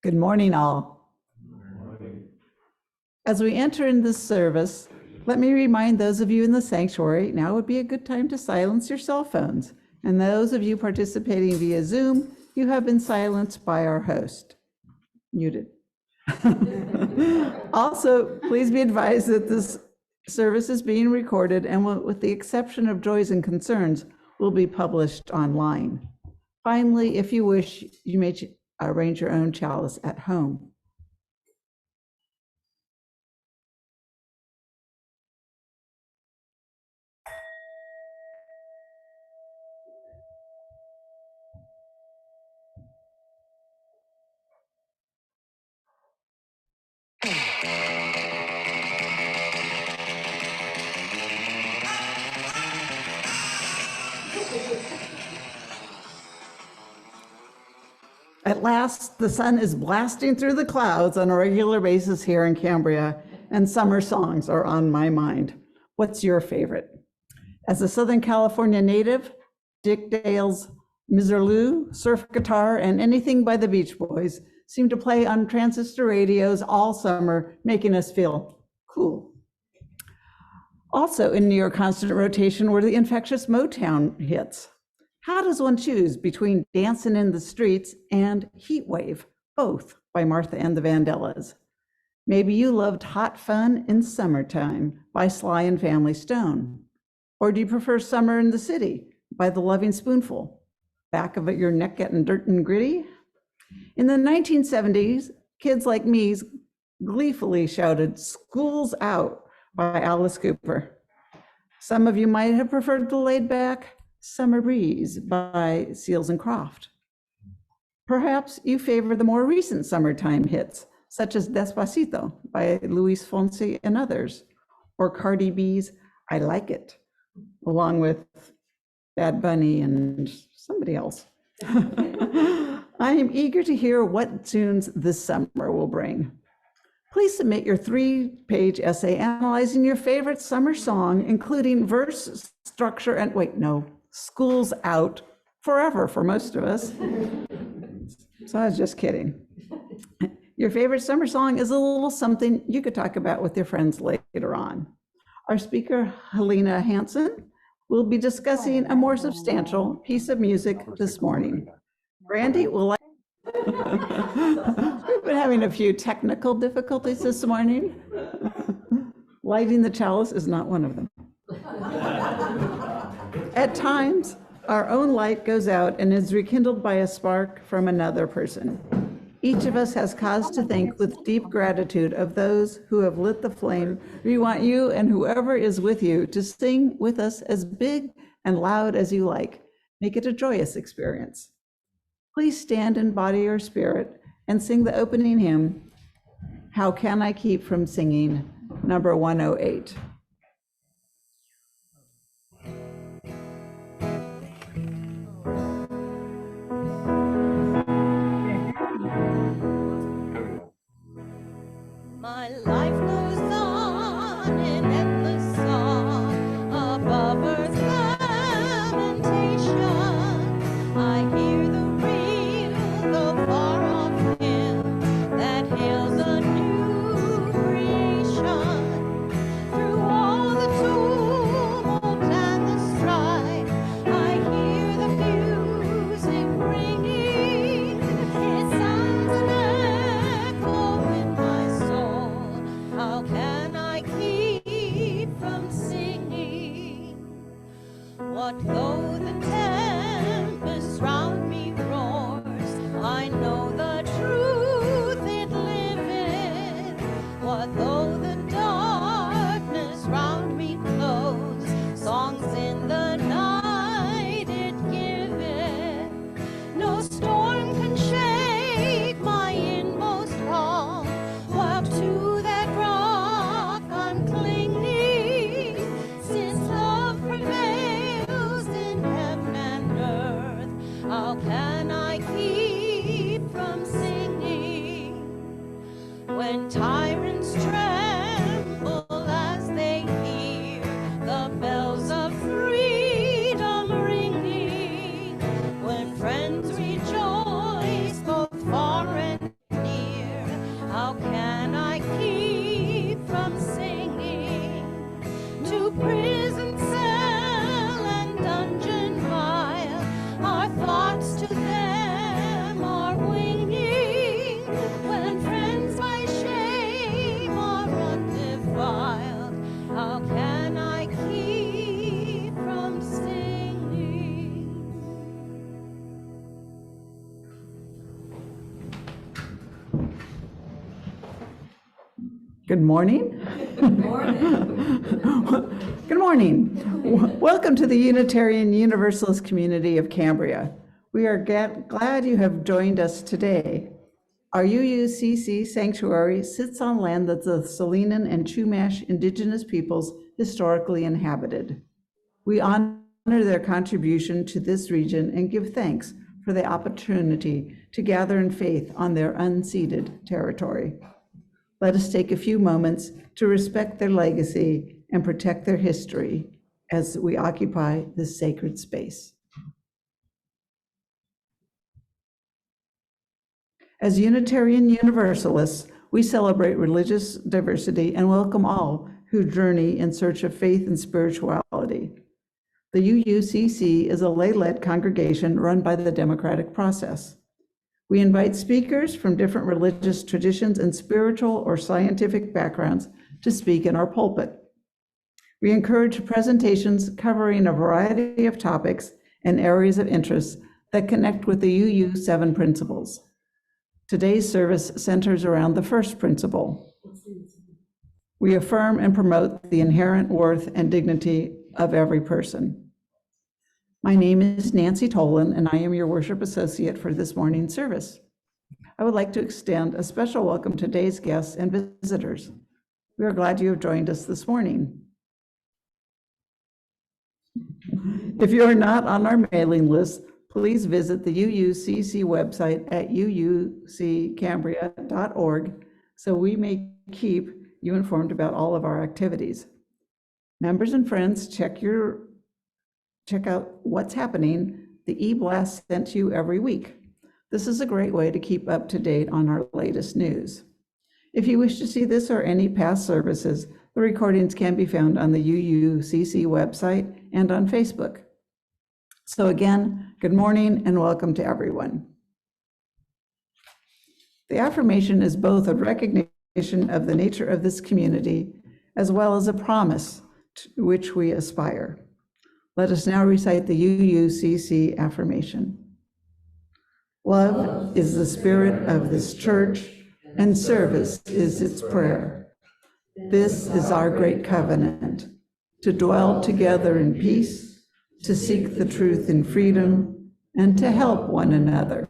Good morning, all. As we enter in this service, let me remind those of you in the sanctuary, now would be a good time to silence your cell phones. And those of you participating via Zoom, you have been silenced by our host. Muted. Also, please be advised that this service is being recorded and will, with the exception of joys and concerns, will be published online. Finally, if you wish, you may arrange your own chalice at home. At last, the sun is blasting through the clouds on a regular basis here in Cambria, and summer songs are on my mind. What's your favorite? As a Southern California native, Dick Dale's Miserlou, Surf Guitar, and anything by the Beach Boys seem to play on transistor radios all summer, making us feel cool. Also in near constant rotation were the infectious Motown hits. How does one choose between Dancing in the Streets and Heat Wave, both by Martha and the Vandellas? Maybe you loved Hot Fun in Summertime by Sly and Family Stone. Or do you prefer Summer in the City by The Loving Spoonful? Back of your neck getting dirt and gritty? In the 1970s, kids like me gleefully shouted "School's Out" by Alice Cooper. Some of you might have preferred the laid-back Summer Breeze by Seals and Croft. Perhaps you favor the more recent summertime hits, such as Despacito by Luis Fonsi and others, or Cardi B's I Like It, along with Bad Bunny and somebody else. I am eager to hear what tunes this summer will bring. Please submit your 3-page essay analyzing your favorite summer song, including verse, structure, and school's out forever for most of us. So I was just kidding. Your favorite summer song is a little something you could talk about with your friends later on. Our speaker, Helena Hansen, will be discussing a more substantial piece of music this morning. Brandy will We've been having a few technical difficulties this morning. Lighting the chalice is not one of them. At times, our own light goes out and is rekindled by a spark from another person. Each of us has cause to think with deep gratitude of those who have lit the flame. We want you and whoever is with you to sing with us as big and loud as you like. Make it a joyous experience. Please stand in body or spirit and sing the opening hymn, How Can I Keep From Singing, number 108. My life goes on in endless song above earth's lamentation. I hear the real, the far-off hymn that hails a new creation. Through all the tumult and the strife, I hear the music ringing. It sounds an echo in my soul. How can I keep from singing? What though the tempest round me roars? I know the truth it liveth. What though the darkness round me close? Songs in the night it giveth. No storm can shake my inmost heart, while to that rock I'm clinging, since love prevails in Good morning. Good morning. Good morning. Welcome to the Unitarian Universalist community of Cambria. We are glad you have joined us today. Our UUCC sanctuary sits on land that the Salinan and Chumash indigenous peoples historically inhabited. We honor their contribution to this region and give thanks for the opportunity to gather in faith on their unceded territory. Let us take a few moments to respect their legacy and protect their history as we occupy this sacred space. As Unitarian Universalists, we celebrate religious diversity and welcome all who journey in search of faith and spirituality. The UUCC is a lay-led congregation run by the democratic process. We invite speakers from different religious traditions and spiritual or scientific backgrounds to speak in our pulpit. We encourage presentations covering a variety of topics and areas of interest that connect with the UU 7 principles. Today's service centers around the first principle. We affirm and promote the inherent worth and dignity of every person. My name is Nancy Tolan, and I am your worship associate for this morning's service. I would like to extend a special welcome to today's guests and visitors. We are glad you have joined us this morning. If you are not on our mailing list, please visit the UUCC website at uuccambria.org so we may keep you informed about all of our activities. Members and friends, check out what's happening, the e-blast sent to you every week. This is a great way to keep up to date on our latest news. If you wish to see this or any past services, the recordings can be found on the UUCC website and on Facebook. So again, good morning and welcome to everyone. The affirmation is both a recognition of the nature of this community as well as a promise to which we aspire. Let us now recite the UUCC affirmation. Love is the spirit of this church, and service is its prayer. This is our great covenant, to dwell together in peace, to seek the truth in freedom, and to help one another.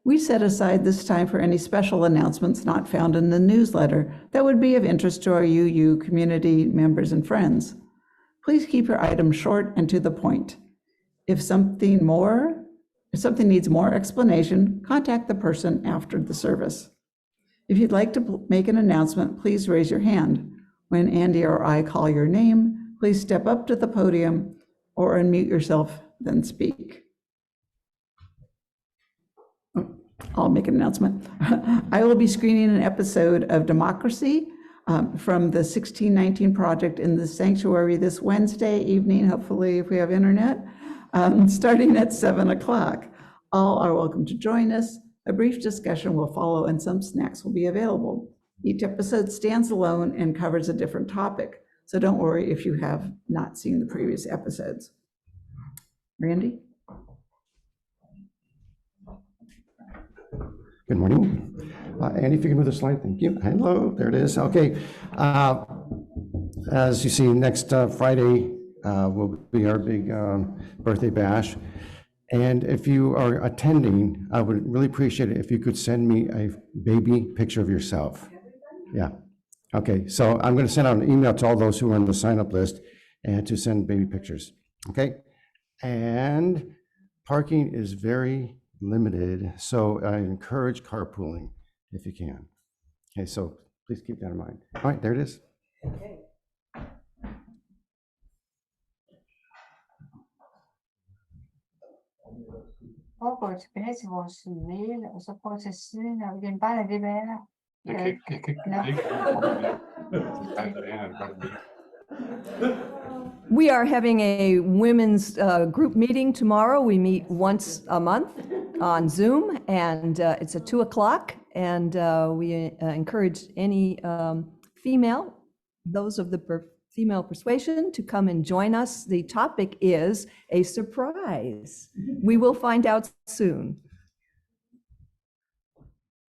We set aside this time for any special announcements not found in the newsletter that would be of interest to our UU community members and friends. Please keep your items short and to the point. If something needs more explanation, contact the person after the service. If you'd like to make an announcement, please raise your hand. When Andy or I call your name, please step up to the podium or unmute yourself, then speak. I'll make an announcement. I will be screening an episode of Democracy from the 1619 Project in the sanctuary this Wednesday evening, hopefully if we have internet, starting at 7 o'clock. All are welcome to join us. A brief discussion will follow and some snacks will be available. Each episode stands alone and covers a different topic, so don't worry if you have not seen the previous episodes. Randy? Good morning. Andy, if you can move the slide, thank you. Hello, there it is. Okay. As you see, next Friday will be our big birthday bash. And if you are attending, I would really appreciate it if you could send me a baby picture of yourself. Yeah. Okay, so I'm going to send out an email to all those who are on the sign-up list and to send baby pictures. Okay. And parking is very limited, so I encourage carpooling if you can. Okay, so please keep that in mind. All right, there it is. Okay. Foregår tilbage til vores mail, og så prøve til siden, og igen, bare lad det være. We are having a women's group meeting tomorrow. We meet once a month on Zoom, and it's at 2 o'clock. And we encourage any female, those of the female persuasion, to come and join us. The topic is a surprise. We will find out soon.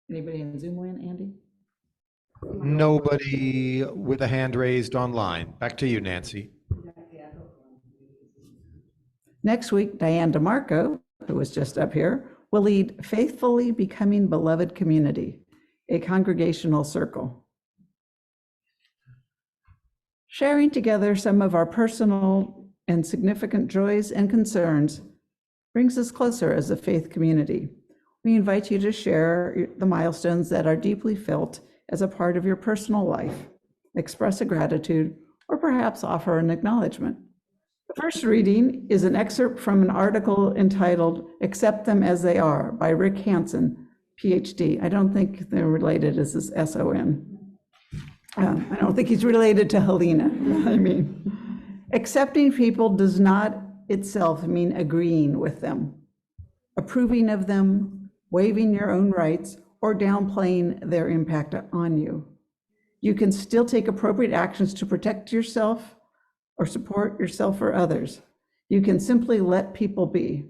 Anybody in Zoom land, Andy? Nobody with a hand raised online. Back to you, Nancy. Next week, Diane DeMarco, who was just up here, will lead Faithfully Becoming Beloved Community, a congregational circle. Sharing together some of our personal and significant joys and concerns brings us closer as a faith community. We invite you to share the milestones that are deeply felt as a part of your personal life, express a gratitude, or perhaps offer an acknowledgement. The first reading is an excerpt from an article entitled Accept Them As They Are by Rick Hansen, PhD. I don't think they're related. This is S-O-N. I don't think he's related to Helena. I mean, accepting people does not itself mean agreeing with them, approving of them, waiving your own rights, or downplaying their impact on you. You can still take appropriate actions to protect yourself or support yourself or others. You can simply let people be.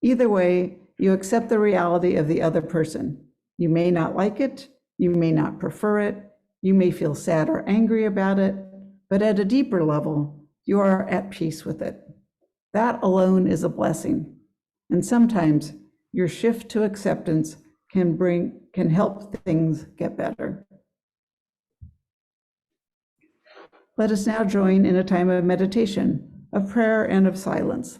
Either way, you accept the reality of the other person. You may not like it, you may not prefer it, you may feel sad or angry about it, but at a deeper level, you are at peace with it. That alone is a blessing. And sometimes your shift to acceptance can help things get better. Let us now join in a time of meditation, of prayer and of silence.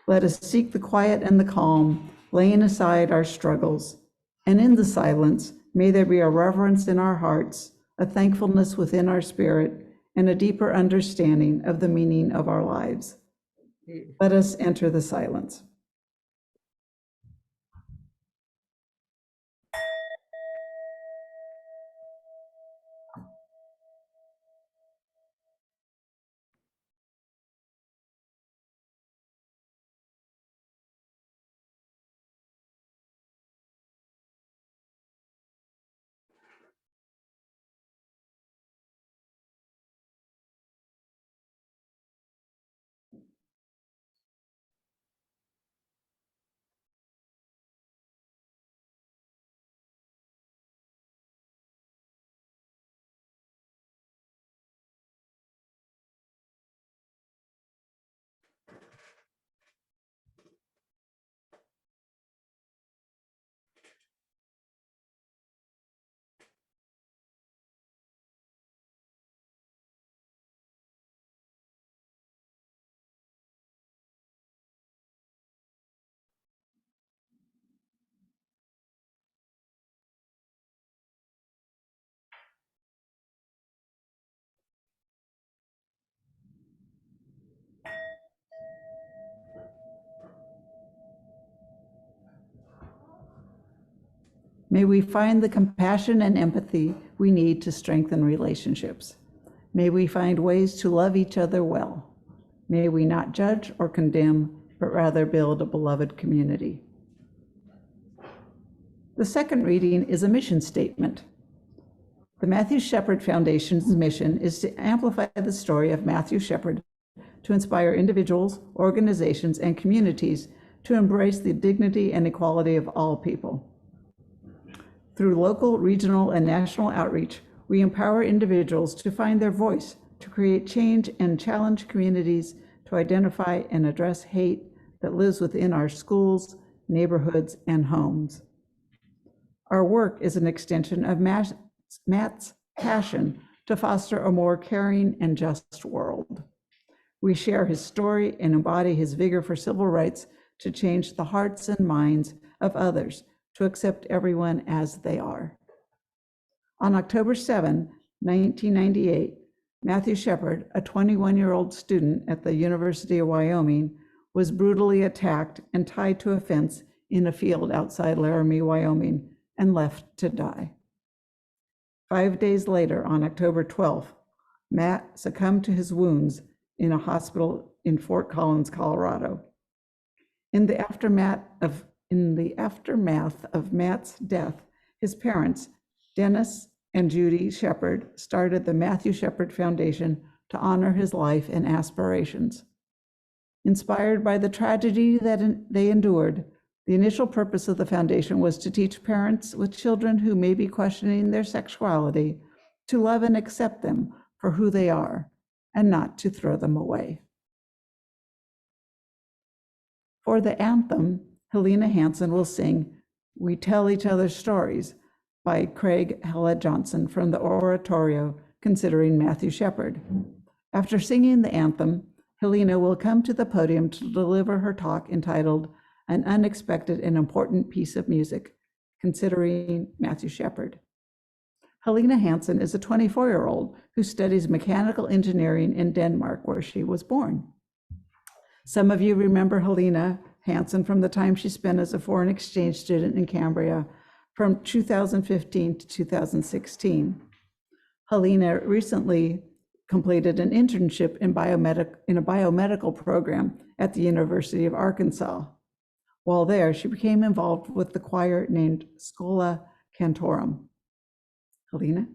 Let us seek the quiet and the calm, laying aside our struggles. And in the silence, may there be a reverence in our hearts, a thankfulness within our spirit, and a deeper understanding of the meaning of our lives. Let us enter the silence. May we find the compassion and empathy we need to strengthen relationships. May we find ways to love each other well. May we not judge or condemn, but rather build a beloved community. The second reading is a mission statement. The Matthew Shepard Foundation's mission is to amplify the story of Matthew Shepard, to inspire individuals, organizations, and communities to embrace the dignity and equality of all people. Through local, regional, and national outreach, we empower individuals to find their voice, to create change, and challenge communities to identify and address hate that lives within our schools, neighborhoods, and homes. Our work is an extension of Matt's passion to foster a more caring and just world. We share his story and embody his vigor for civil rights to change the hearts and minds of others, to accept everyone as they are. On October 7, 1998, Matthew Shepard, a 21-year-old student at the University of Wyoming, was brutally attacked and tied to a fence in a field outside Laramie, Wyoming, and left to die. 5 days later, on October 12th, Matt succumbed to his wounds in a hospital in Fort Collins, Colorado. In the aftermath of Matt's death, his parents, Dennis and Judy Shepard, started the Matthew Shepard Foundation to honor his life and aspirations. Inspired by the tragedy that they endured, The initial purpose of the foundation was to teach parents with children who may be questioning their sexuality to love and accept them for who they are and not to throw them away. For the anthem, Helena Hansen will sing "We Tell Each Other Stories" by Craig Hella Johnson from the oratorio Considering Matthew Shepard. After singing the anthem, Helena will come to the podium to deliver her talk entitled "An Unexpected and Important Piece of Music, Considering Matthew Shepard." Helena Hansen is a 24-year-old who studies mechanical engineering in Denmark, where she was born. Some of you remember Helena Hansen from the time she spent as a foreign exchange student in Cambria from 2015 to 2016. Helena recently completed an internship in a biomedical program at the University of Arkansas. While there, she became involved with the choir named Schola Cantorum. Helena?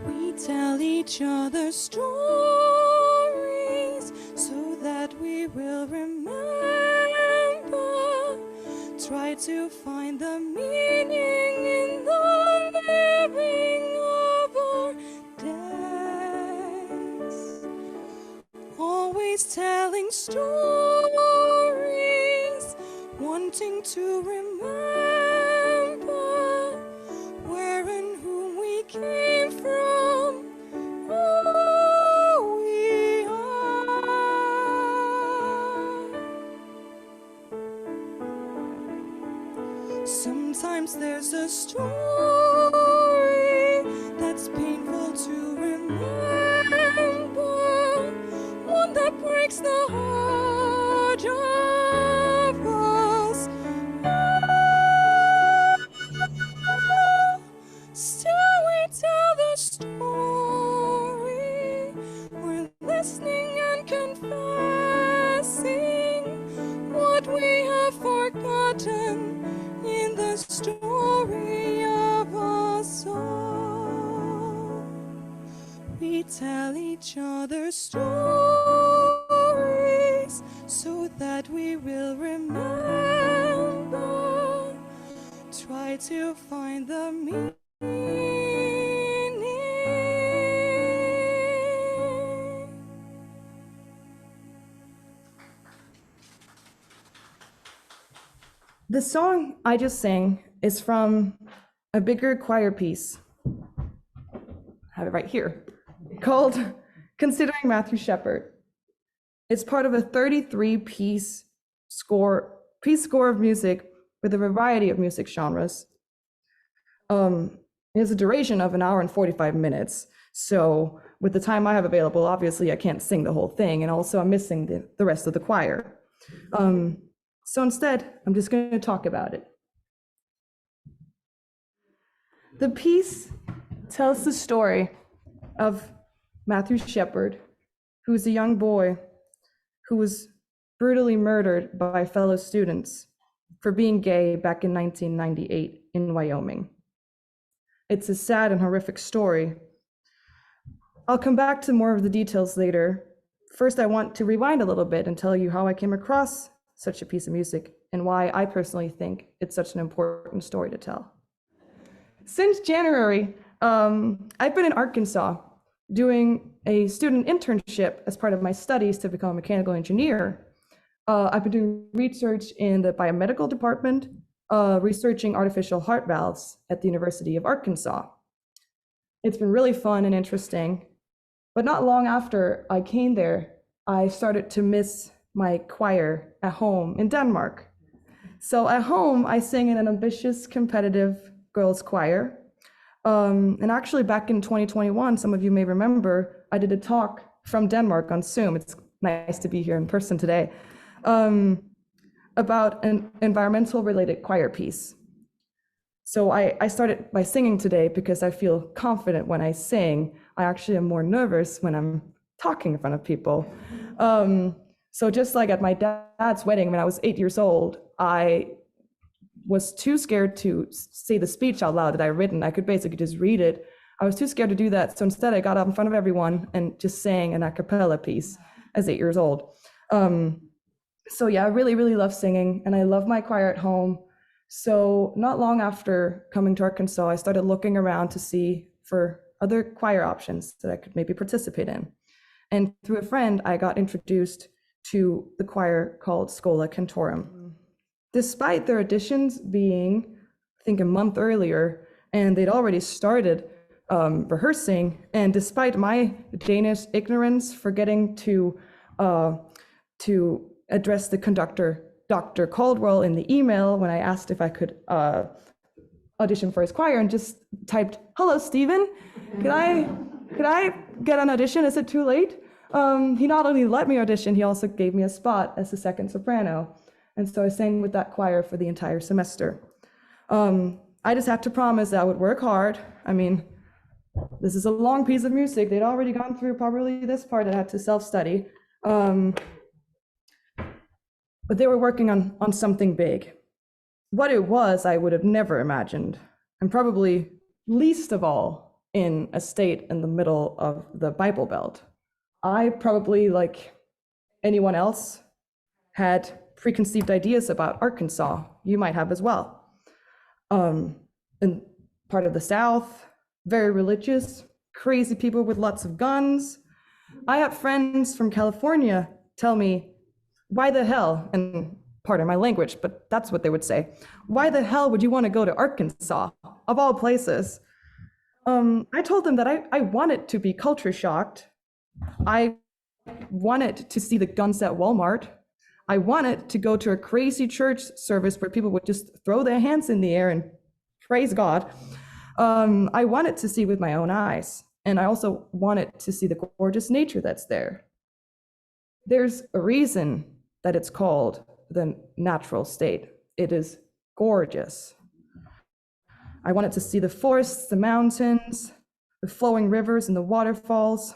We tell each other stories so that we will remember. Try to find the meaning in the living of our days. Always telling stories, wanting to remember where and whom we came from. Who we are. Sometimes there's a story that's painful to remember, one that breaks the heart of us. Still we tell the story, we're listening and confessing what we have forgotten in the story of us all. We tell each other stories so that we will remember. Try to find the meaning. The song I just sang is from a bigger choir piece. I have it right here, called Considering Matthew Shepard. It's part of a 33-piece score of music with a variety of music genres. It has a duration of 1 hour and 45 minutes. So with the time I have available, obviously I can't sing the whole thing, and also I'm missing the rest of the choir. So instead, I'm just going to talk about it. The piece tells the story of Matthew Shepard, who is a young boy who was brutally murdered by fellow students for being gay back in 1998 in Wyoming. It's a sad and horrific story. I'll come back to more of the details later. First, I want to rewind a little bit and tell you how I came across such a piece of music and why I personally think it's such an important story to tell. Since January, I've been in Arkansas doing a student internship as part of my studies to become a mechanical engineer. I've been doing research in the biomedical department, researching artificial heart valves at the University of Arkansas. It's been really fun and interesting, but not long after I came there, I started to miss my choir at home in Denmark. So at home, I sing in an ambitious, competitive girls' choir. And actually back in 2021, some of you may remember, I did a talk from Denmark on Zoom. It's nice to be here in person today, about an environmental related choir piece. So I started by singing today because I feel confident when I sing. I actually am more nervous when I'm talking in front of people. So just like at my dad's wedding when I was 8 years old, I was too scared to say the speech out loud that I written. I could basically just read it. I was too scared to do that. So instead I got up in front of everyone and just sang an a cappella piece as 8 years old. So yeah, I really, really love singing, and I love my choir at home. So not long after coming to Arkansas, I started looking around to see for other choir options that I could maybe participate in. And through a friend, I got introduced to the choir called Schola Cantorum. Despite their auditions being, I think, a month earlier, and they'd already started rehearsing, and despite my Danish ignorance forgetting to address the conductor, Dr. Caldwell, in the email when I asked if I could audition for his choir, and just typed, "Hello, Stephen, could I get an audition? Is it too late?" He not only let me audition, he also gave me a spot as a second soprano. And so I sang with that choir for the entire semester. I just had to promise that I would work hard. I mean, this is a long piece of music. They'd already gone through probably this part. I had to self-study. But they were working on something big. What it was, I would have never imagined. And probably least of all in a state in the middle of the Bible Belt. I probably, like anyone else, had preconceived ideas about Arkansas. You might have as well. In part of the South, very religious, crazy people with lots of guns. I have friends from California tell me, why the hell, and pardon my language, but that's what they would say, why the hell would you want to go to Arkansas, of all places? I told them that I wanted to be culture shocked. I wanted to see the guns at Walmart. I wanted to go to a crazy church service where people would just throw their hands in the air and praise God. I wanted to see with my own eyes. And I also wanted to see the gorgeous nature that's there. There's a reason that it's called the natural state. It is gorgeous. I wanted to see the forests, the mountains, the flowing rivers and the waterfalls.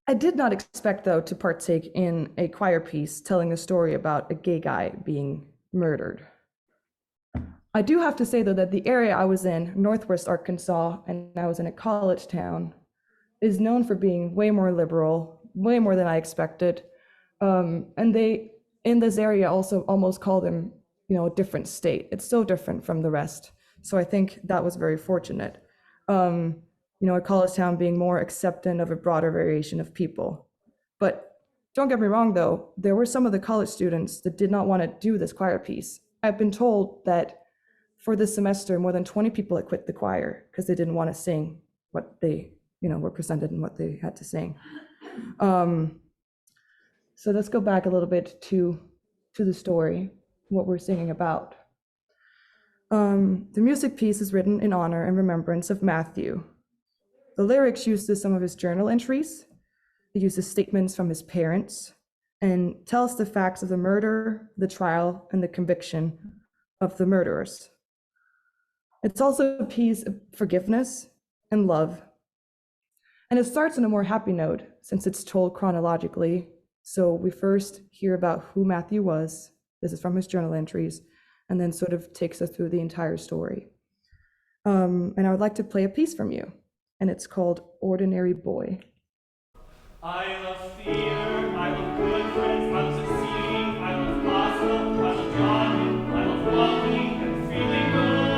I did not expect, though, to partake in a choir piece telling a story about a gay guy being murdered. I do have to say, though, that the area I was in, Northwest Arkansas, and I was in a college town, is known for being way more liberal, way more than I expected. And they, in this area, also almost call them, a different state. It's so different from the rest. So I think that was very fortunate. A college town being more accepting of a broader variation of people. But don't get me wrong, though, there were some of the college students that did not want to do this choir piece. I've been told that for this semester, more than 20 people had quit the choir because they didn't want to sing what they, were presented and what they had to sing. So let's go back a little bit to the story, what we're singing about. The music piece is written in honor and remembrance of Matthew. The lyrics uses some of his journal entries. It uses statements from his parents and tells the facts of the murder, the trial, and the conviction of the murderers. It's also a piece of forgiveness and love. And it starts on a more happy note since it's told chronologically. So we first hear about who Matthew was. This is from his journal entries, and then sort of takes us through the entire story. And I would like to play a piece from you, and it's called Ordinary Boy. I love theater, I love good friends, I love succeeding, I love gospel, I love jogging, I love walking and feeling good.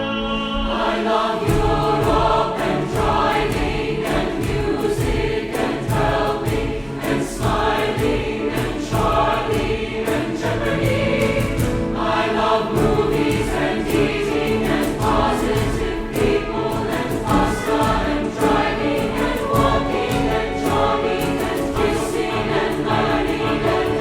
I love Europe and driving and music and helping and smiling and Charlie and Jeopardy. I love movies and eating and positive people and pasta and driving and walking and jogging and kissing and learning and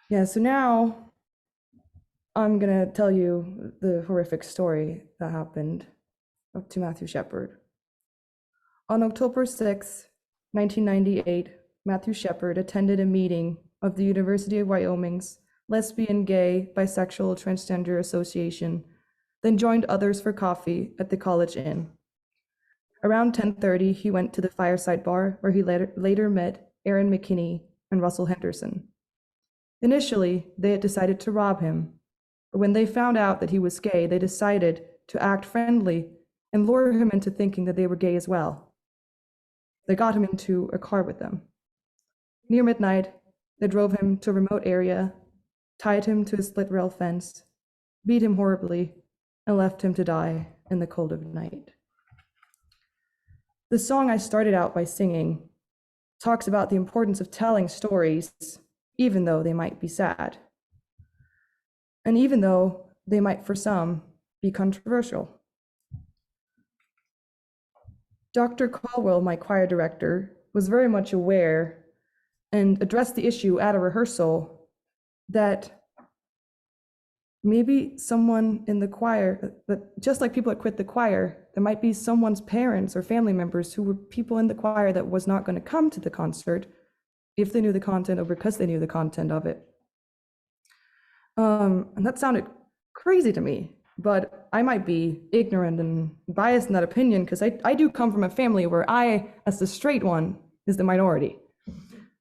Yeah, so now I'm going to tell you the horrific story that happened to Matthew Shepard. On October 6, 1998, Matthew Shepard attended a meeting of the University of Wyoming's Lesbian, Gay, Bisexual, Transgender Association, then joined others for coffee at the College Inn. Around 10:30, he went to the Fireside Bar, where he later met Aaron McKinney and Russell Henderson. Initially, they had decided to rob him, but when they found out that he was gay, they decided to act friendly and lure him into thinking that they were gay as well. They got him into a car with them. Near midnight, they drove him to a remote area, tied him to a split rail fence, beat him horribly, and left him to die in the cold of night. The song I started out by singing talks about the importance of telling stories, even though they might be sad, and even though they might, for some, be controversial. Dr. Caldwell, my choir director, was very much aware and addressed the issue at a rehearsal that maybe someone in the choir, that just like people that quit the choir, there might be someone's parents or family members who were people in the choir that was not going to come to the concert if they knew the content or because they knew the content of it. And that sounded crazy to me, but I might be ignorant and biased in that opinion because I do come from a family where I, as the straight one, is the minority.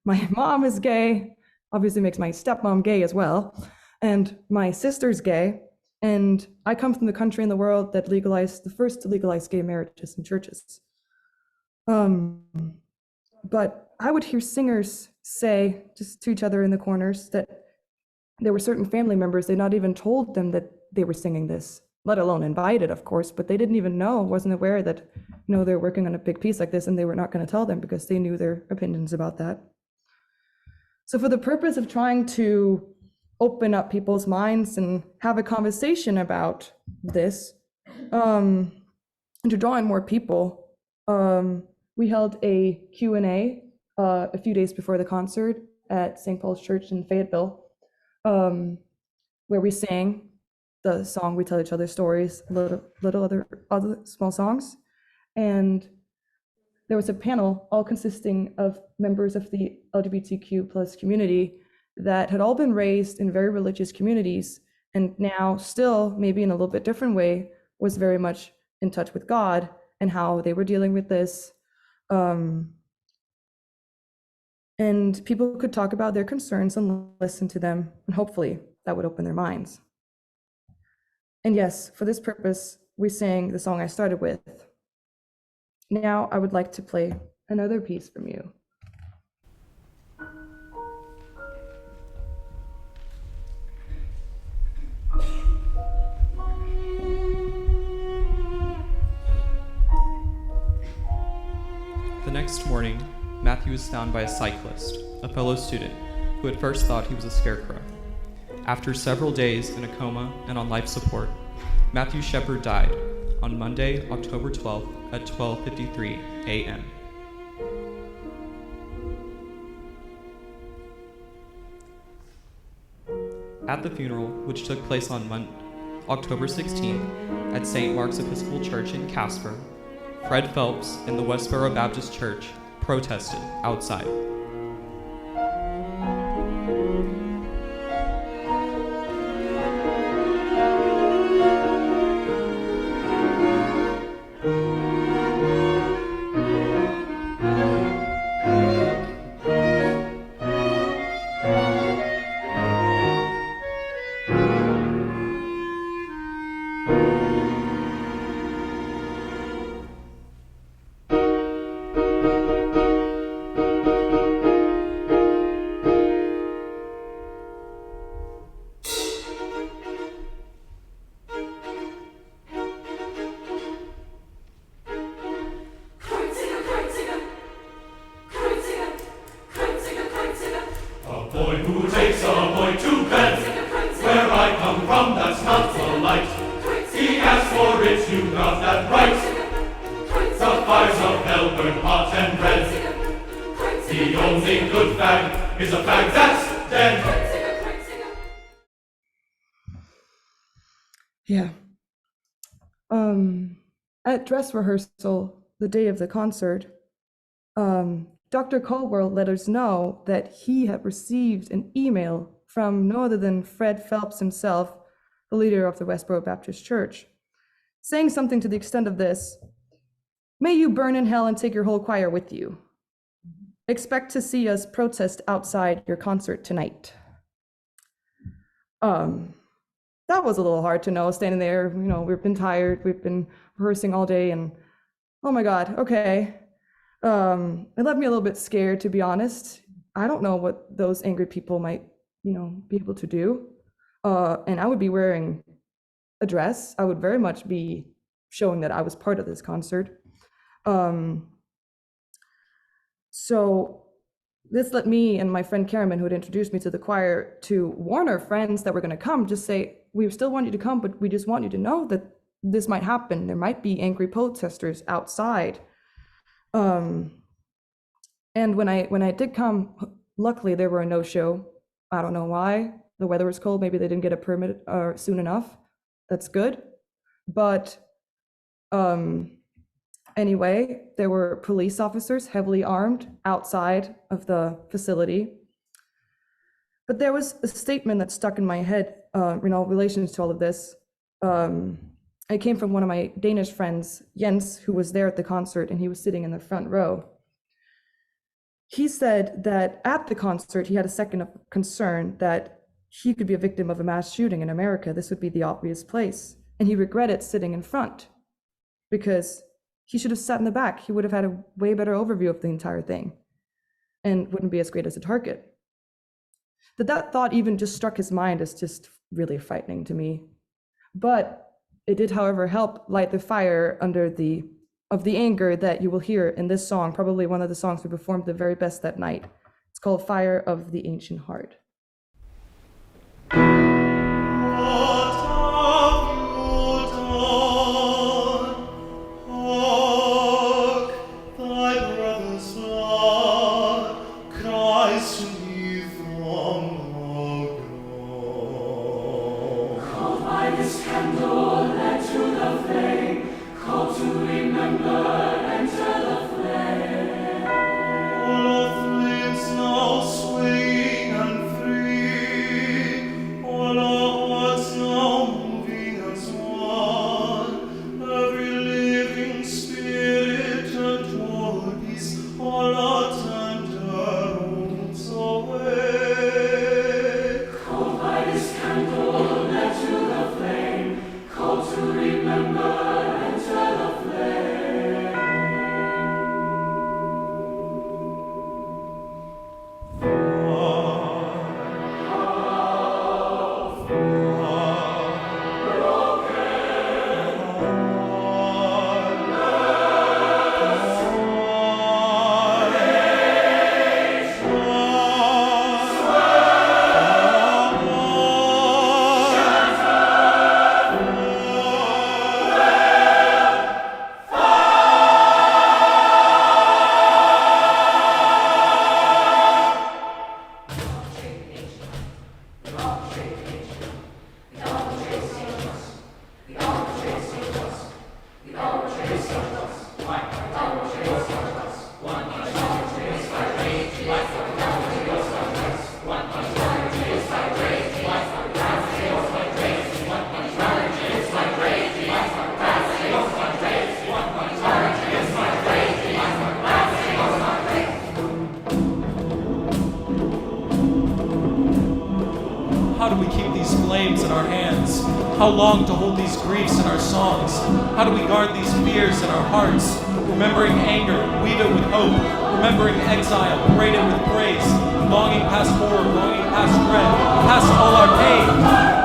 My mom is gay, obviously makes my stepmom gay as well, and my sister's gay, and I come from the country in the world that legalized, the first to legalize gay marriages in churches. But I would hear singers say, just to each other in the corners, that there were certain family members, they not even told them that they were singing this, let alone invited, of course, but they didn't even know, wasn't aware that, they're working on a big piece like this and they were not going to tell them because they knew their opinions about that. So for the purpose of trying to open up people's minds and have a conversation about this, and to draw in more people, we held a Q&A a few days before the concert at St. Paul's Church in Fayetteville, where we sang the song We Tell Each Other Stories, little other small songs. And there was a panel all consisting of members of the LGBTQ plus community that had all been raised in very religious communities and now still, maybe in a little bit different way, was very much in touch with God and how they were dealing with this. And people could talk about their concerns and listen to them, and hopefully that would open their minds. And yes, for this purpose, we sang the song I started with. Now I would like to play another piece from you. The next morning, Matthew was found by a cyclist, a fellow student, who at first thought he was a scarecrow. After several days in a coma and on life support, Matthew Shepard died on Monday, October 12th at 12:53 a.m. At the funeral, which took place on October 16th at St. Mark's Episcopal Church in Casper, Fred Phelps and the Westboro Baptist Church protested outside. The only good fag is a fag that's dead. Yeah. At dress rehearsal, the day of the concert, Dr. Caldwell let us know that he had received an email from no other than Fred Phelps himself, the leader of the Westboro Baptist Church, saying something to the extent of this: "May you burn in hell and take your whole choir with you. Expect to see us protest outside your concert tonight." That was a little hard to know, standing there, we've been tired, we've been rehearsing all day, and oh my God, okay. It left me a little bit scared, to be honest. I don't know what those angry people might, be able to do. And I would be wearing a dress. I would very much be showing that I was part of this concert. So this led me and my friend Karaman, who had introduced me to the choir, to warn our friends that were going to come, just say, we still want you to come, but we just want you to know that this might happen. There might be angry protesters outside. And when I did come, luckily there were a no-show. I don't know why. The weather was cold. Maybe they didn't get a permit soon enough. That's good. But anyway, there were police officers heavily armed outside of the facility. But there was a statement that stuck in my head in all relations to all of this. It came from one of my Danish friends, Jens, who was there at the concert, and he was sitting in the front row. He said that at the concert, he had a second of concern that he could be a victim of a mass shooting in America. This would be the obvious place. And he regretted sitting in front because he should have sat in the back. He would have had a way better overview of the entire thing and wouldn't be as great as a target. That thought even just struck his mind as just really frightening to me. But it did, however, help light the fire under the anger that you will hear in this song, probably one of the songs we performed the very best that night. It's called Fire of the Ancient Heart. How do we keep these flames in our hands? How long to hold these griefs in our songs? How do we guard these fears in our hearts? Remembering anger, weave it with hope. Remembering exile, braid it with praise. Longing past horror, longing past dread, past all our pain.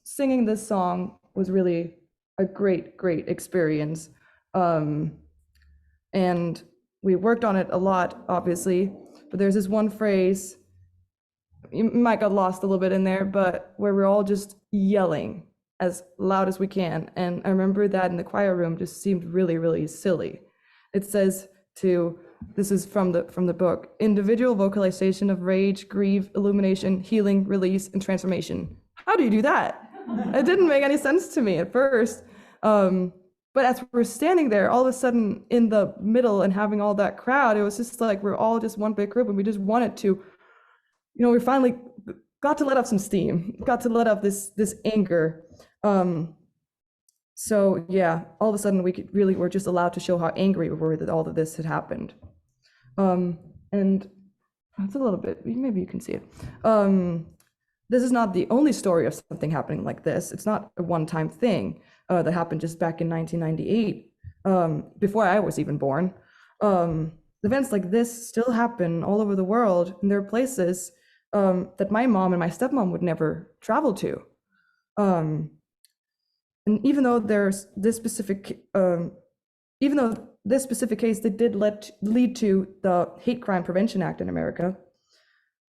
singing this song was really a great, great experience. And we worked on it a lot, obviously, but there's this one phrase, you might got lost a little bit in there, but where we're all just yelling as loud as we can. And I remember that in the choir room just seemed really, really silly. It says this is from the book, individual vocalization of rage, grief, illumination, healing, release, and transformation. How do you do that? It didn't make any sense to me at first. But as we're standing there, all of a sudden in the middle and having all that crowd, it was just like we're all just one big group and we just wanted to, we finally got to let off some steam, got to let off this anger. So yeah, all of a sudden we were just allowed to show how angry we were that all of this had happened. And that's a little bit, maybe you can see it. This is not the only story of something happening like this. It's not a one-time thing that happened just back in 1998, before I was even born. Events like this still happen all over the world, and there are places that my mom and my stepmom would never travel to. And even though there's this specific, even though this specific case that did lead to the Hate Crime Prevention Act in America,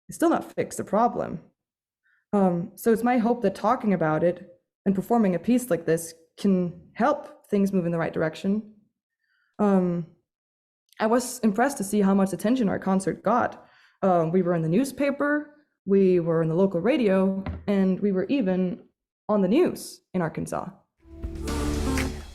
it still not fix the problem. So it's my hope that talking about it and performing a piece like this can help things move in the right direction. I was impressed to see how much attention our concert got. We were in the newspaper, we were in the local radio, and we were even on the news in Arkansas.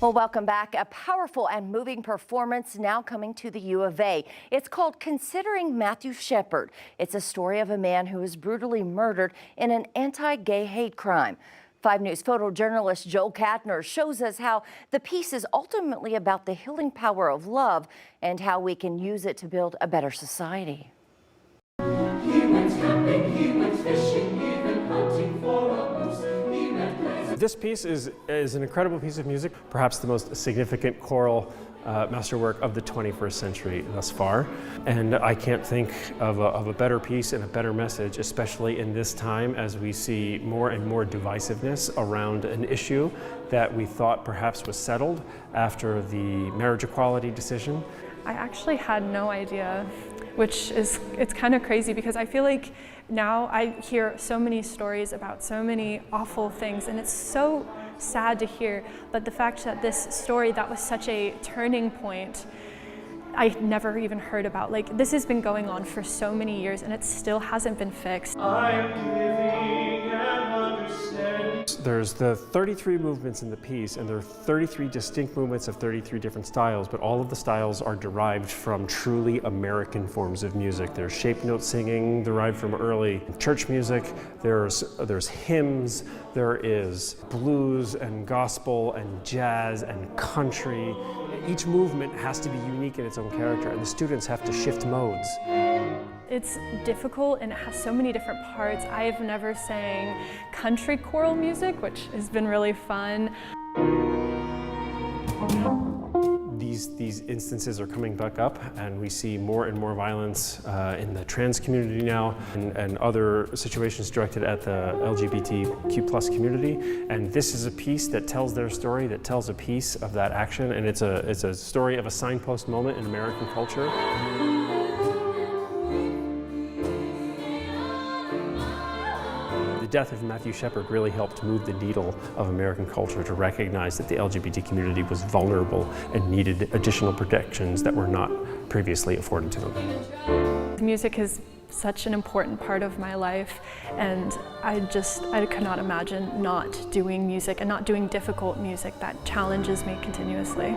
Well, welcome back. A powerful and moving performance now coming to the U of A. It's called Considering Matthew Shepard. It's a story of a man who was brutally murdered in an anti-gay hate crime. 5 News photojournalist Joel Katner shows us how the piece is ultimately about the healing power of love and how we can use it to build a better society. He went camping, he went fishing, even hunting for a moose. He met places. This piece is an incredible piece of music, perhaps the most significant choral masterwork of the 21st century thus far. And I can't think of a better piece and a better message, especially in this time as we see more and more divisiveness around an issue that we thought perhaps was settled after the marriage equality decision. I actually had no idea, it's kind of crazy because I feel like now I hear so many stories about so many awful things, and it's so sad to hear, but the fact that this story that was such a turning point, I never even heard about. Like, this has been going on for so many years and it still hasn't been fixed. I am giving and understanding. There's the 33 movements in the piece, and there are 33 distinct movements of 33 different styles, but all of the styles are derived from truly American forms of music. There's shape note singing derived from early church music, there's hymns, there is blues and gospel and jazz and country. Each movement has to be unique in its own character, and the students have to shift modes. It's difficult and it has so many different parts. I've never sang country choral music, which has been really fun. These instances are coming back up, and we see more and more violence in the trans community now, and other situations directed at the LGBTQ+ community. And this is a piece that tells their story, that tells a piece of that action, and it's a story of a signpost moment in American culture. The death of Matthew Shepard really helped move the needle of American culture to recognize that the LGBT community was vulnerable and needed additional protections that were not previously afforded to them. Music is such an important part of my life, and I could not imagine not doing music and not doing difficult music that challenges me continuously.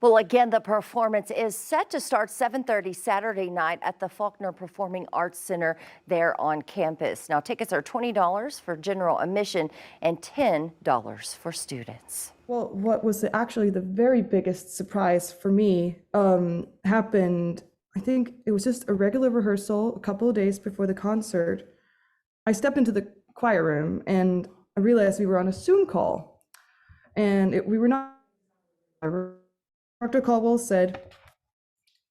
Well, again, the performance is set to start 7:30 Saturday night at the Faulkner Performing Arts Center there on campus. Now, tickets are $20 for general admission and $10 for students. Well, what was actually the very biggest surprise for me happened, I think it was just a regular rehearsal a couple of days before the concert. I stepped into the choir room and I realized we were on a Zoom call, and we were not. Dr. Caldwell said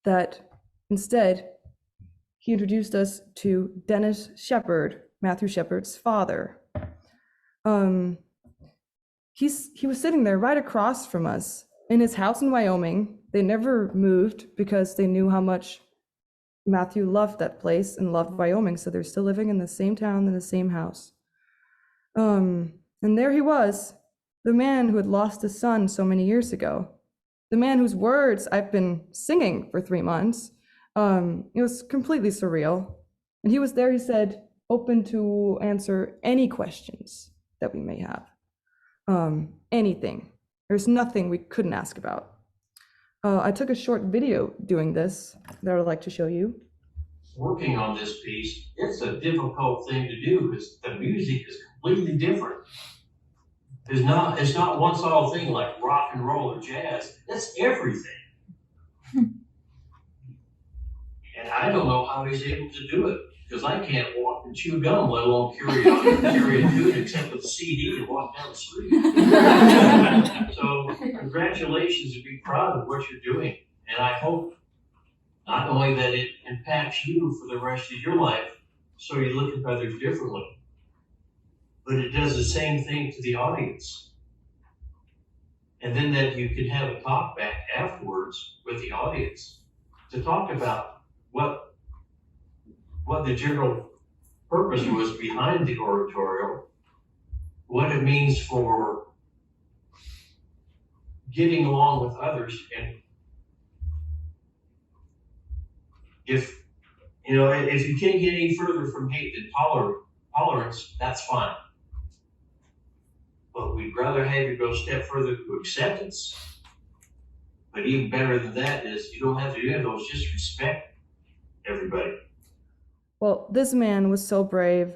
that instead he introduced us to Dennis Shepard, Matthew Shepard's father. He was sitting there right across from us in his house in Wyoming. They never moved because they knew how much Matthew loved that place and loved Wyoming, so they're still living in the same town in the same house. And there he was, the man who had lost his son so many years ago, the man whose words I've been singing for 3 months. It was completely surreal. And he was there, he said, open to answer any questions that we may have. Anything. There's nothing we couldn't ask about. I took a short video doing this that I'd like to show you. Working on this piece, it's a difficult thing to do because the music is completely different. It's not one solid thing like rock and roll or jazz. It's everything. And I don't know how he's able to do it because I can't walk and chew gum, let alone carry a tune except with a CD and walk down the street. So congratulations and be proud of what you're doing. And I hope not only that it impacts you for the rest of your life, so you look at others differently, but it does the same thing to the audience. And then that you can have a talk back afterwards with the audience to talk about what the general purpose was behind the oratorio, what it means for getting along with others, and if you can't get any further from hate than tolerance, that's fine. But we'd rather have you go a step further to acceptance. But even better than that is you don't have to do any of those, just respect everybody. Well, this man was so brave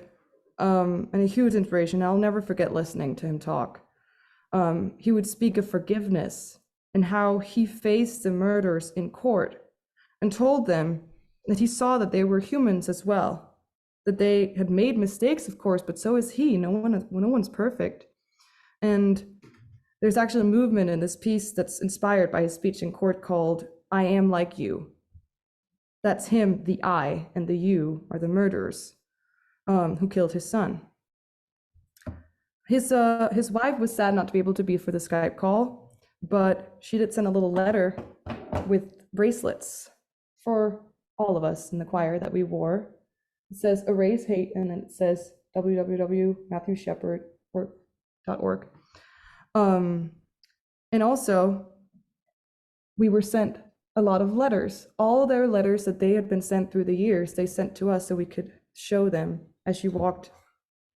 and a huge inspiration. I'll never forget listening to him talk. He would speak of forgiveness and how he faced the murderers in court and told them that he saw that they were humans as well, that they had made mistakes, of course, but so is he. No one's perfect. And there's actually a movement in this piece that's inspired by his speech in court called I Am Like You. That's him, the I, and the you are the murderers who killed his son. His wife was sad not to be able to be for the Skype call, but she did send a little letter with bracelets for all of us in the choir that we wore. It says erase hate, and then it says www.matthewshepard.org. And also, we were sent a lot of letters. All their letters that they had been sent through the years, they sent to us so we could show them as you walked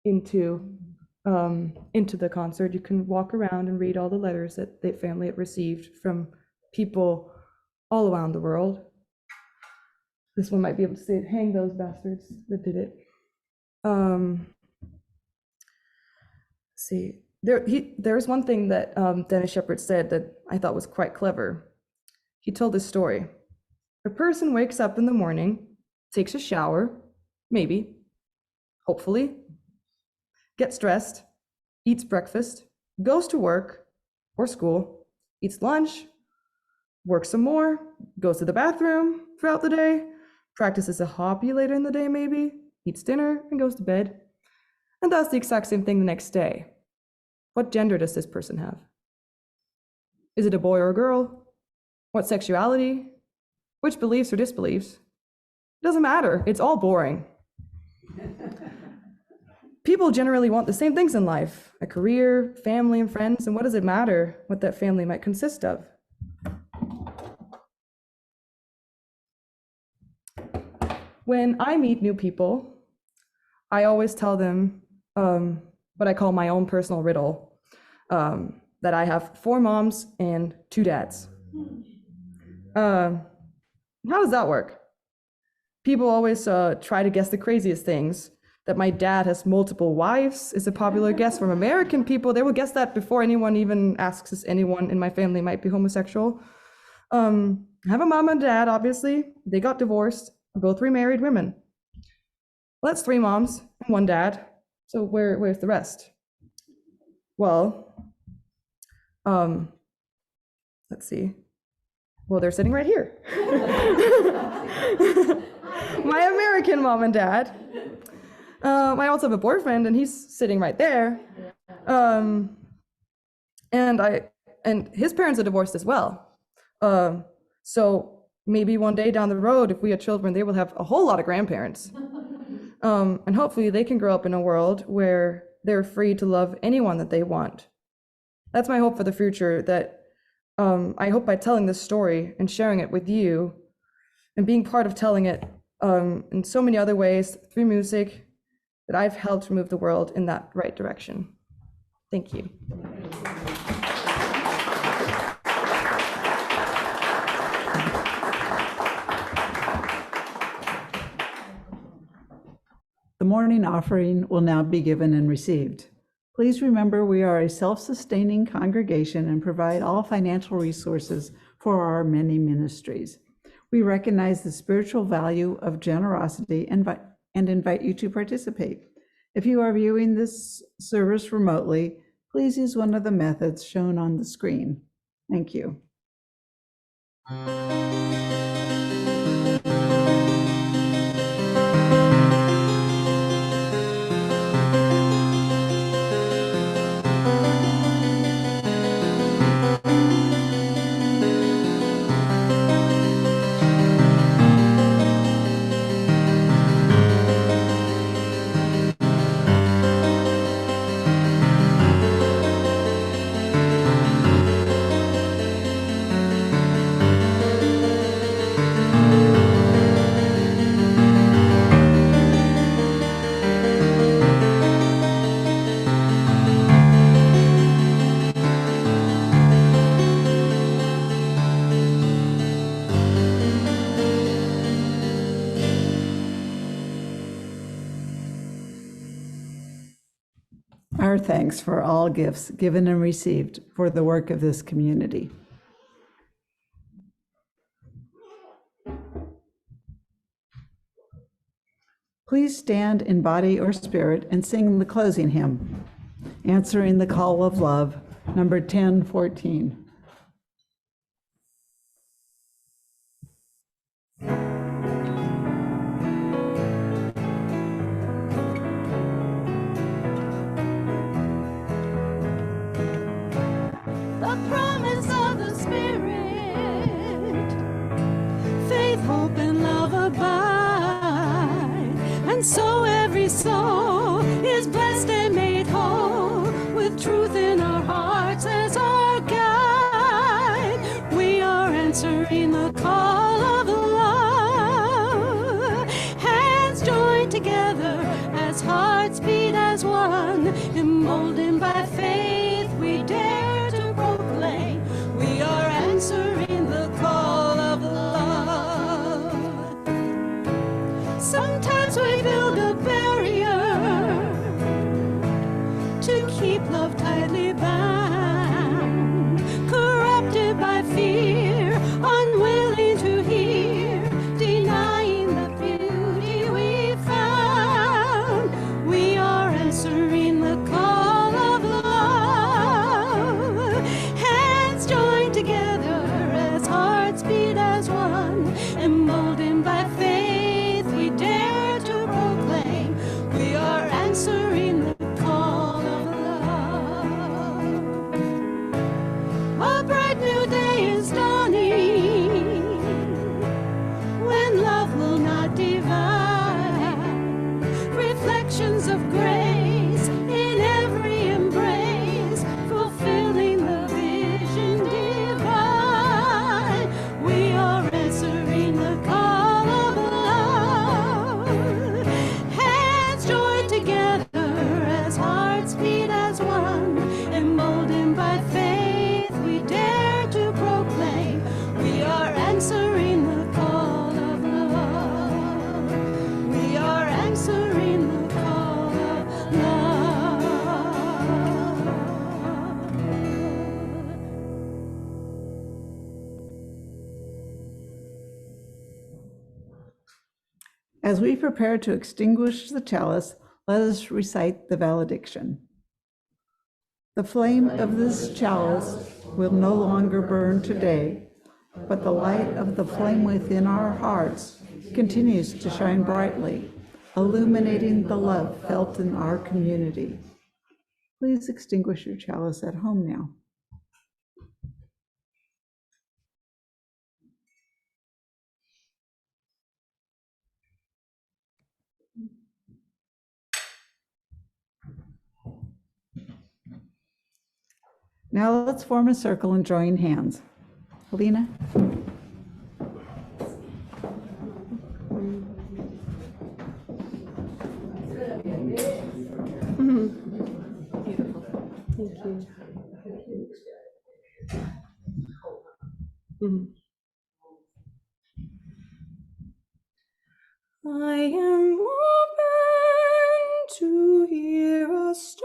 into the concert. You can walk around and read all the letters that the family had received from people all around the world. This one might be able to say it, hang those bastards that did it. See, there's one thing that Dennis Shepard said that I thought was quite clever. He told this story. A person wakes up in the morning, takes a shower, maybe, hopefully, gets dressed, eats breakfast, goes to work or school, eats lunch, works some more, goes to the bathroom throughout the day, practices a hobby later in the day maybe, eats dinner and goes to bed, and does the exact same thing the next day. What gender does this person have? Is it a boy or a girl? What sexuality? Which beliefs or disbeliefs? It doesn't matter. It's all boring. People generally want the same things in life, a career, family, and friends, and what does it matter what that family might consist of? When I meet new people, I always tell them what I call my own personal riddle, that I have 4 moms and 2 dads. How does that work? People always try to guess the craziest things. That my dad has multiple wives is a popular guess from American people. They will guess that before anyone even asks if anyone in my family might be homosexual. I have a mom and dad, obviously. They got divorced, both remarried women. Well, that's 3 moms and 1 dad. So where's the rest? Well, let's see. Well, they're sitting right here. My again, Mom and Dad. I also have a boyfriend, and he's sitting right there. And his parents are divorced as well. So maybe one day down the road, if we have children, they will have a whole lot of grandparents. And hopefully they can grow up in a world where they're free to love anyone that they want. That's my hope for the future, that I hope by telling this story and sharing it with you and being part of telling it in so many other ways through music, that I've helped move the world in that right direction. Thank you. The morning offering will now be given and received. Please remember we are a self-sustaining congregation and provide all financial resources for our many ministries. We recognize the spiritual value of generosity and invite you to participate. If you are viewing this service remotely, please use one of the methods shown on the screen. Thank you. Our thanks for all gifts given and received for the work of this community. Please stand in body or spirit and sing the closing hymn, Answering the Call of Love, number 1014. The promise of the Spirit, faith, hope, and love abide, and so every soul is blessed and made whole, with truth in our hearts as our guide. We are answering the call of love, hands joined together as hearts beat as one, emboldened by faith we dare to proclaim. We are answering the call of love. Sometimes we build a barrier to keep love tightly bound, corrupted by fear, unwilling to hear, denying the beauty we found. We are answering the call of love, hands joined together as hearts beat as one, emboldened by faith we dare to proclaim. We are answering the call of love. A bright new day is dawning, when love will not divide, reflections of grace in every embrace, fulfilling the vision divine. We are answering the call of love, hands joined together as hearts beat as one, emboldened by faith we dare to proclaim. We are answering the call of love. We are answering the call of love. As we prepare to extinguish the chalice, let us recite the valediction. The flame of this chalice will no longer burn today, but the light of the flame within our hearts continues to shine brightly, illuminating the love felt in our community. Please extinguish your chalice at home now. Now let's form a circle and join hands. Helena? Beautiful. Thank you. I am open to hear a story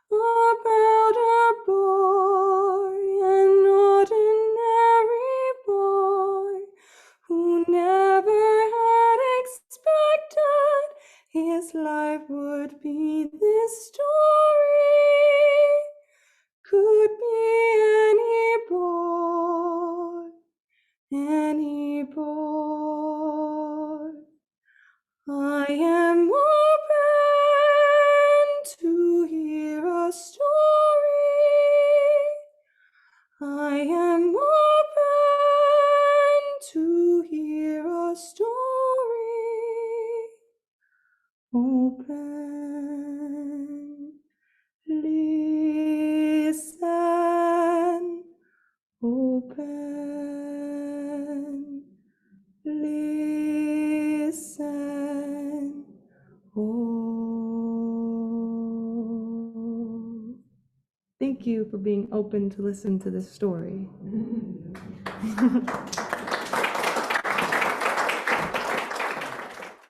about a boy, an ordinary boy, who never had expected his life would be this story. Could be any boy, any boy. I am open to hear a story. I am open to hear a story. Open, listen, open, listen, oh. Thank you for being open to listen to this story.